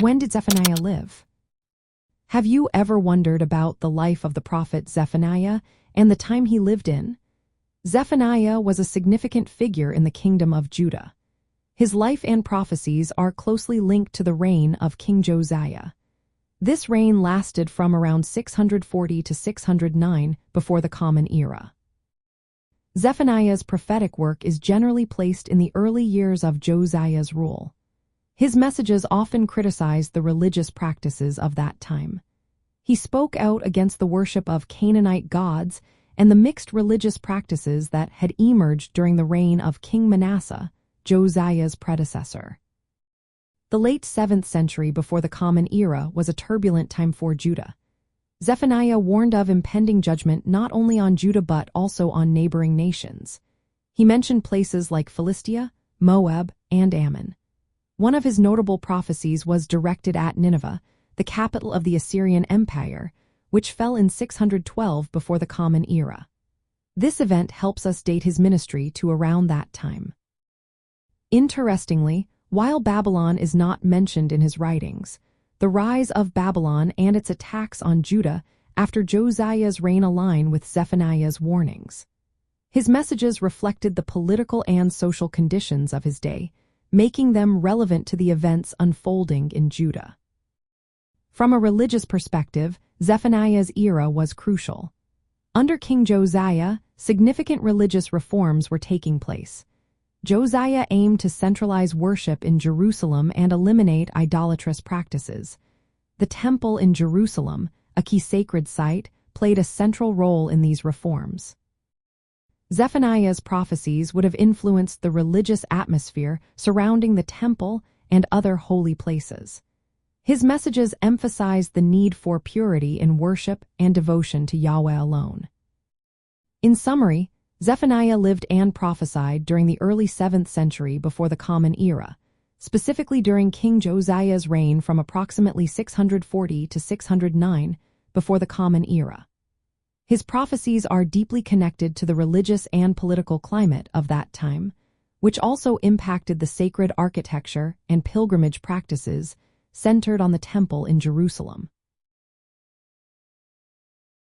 When did Zephaniah live? Have you ever wondered about the life of the prophet Zephaniah and the time he lived in? Zephaniah was a significant figure in the kingdom of Judah. His life and prophecies are closely linked to the reign of King Josiah. This reign lasted from around 640 to 609 before the Common Era. Zephaniah's prophetic work is generally placed in the early years of Josiah's rule. His messages often criticized the religious practices of that time. He spoke out against the worship of Canaanite gods and the mixed religious practices that had emerged during the reign of King Manasseh, Josiah's predecessor. The late 7th century before the Common Era was a turbulent time for Judah. Zephaniah warned of impending judgment not only on Judah but also on neighboring nations. He mentioned places like Philistia, Moab, and Ammon. One of his notable prophecies was directed at Nineveh, the capital of the Assyrian Empire, which fell in 612 before the Common Era. This event helps us date his ministry to around that time. Interestingly, while Babylon is not mentioned in his writings, the rise of Babylon and its attacks on Judah after Josiah's reign align with Zephaniah's warnings. His messages reflected the political and social conditions of his day, making them relevant to the events unfolding in Judah. From a religious perspective, Zephaniah's era was crucial. Under King Josiah, significant religious reforms were taking place. Josiah aimed to centralize worship in Jerusalem and eliminate idolatrous practices. The temple in Jerusalem, a key sacred site, played a central role in these reforms. Zephaniah's prophecies would have influenced the religious atmosphere surrounding the temple and other holy places. His messages emphasized the need for purity in worship and devotion to Yahweh alone. In summary, Zephaniah lived and prophesied during the early 7th century before the Common Era, specifically during King Josiah's reign from approximately 640 to 609 before the Common Era. His prophecies are deeply connected to the religious and political climate of that time, which also impacted the sacred architecture and pilgrimage practices centered on the temple in Jerusalem.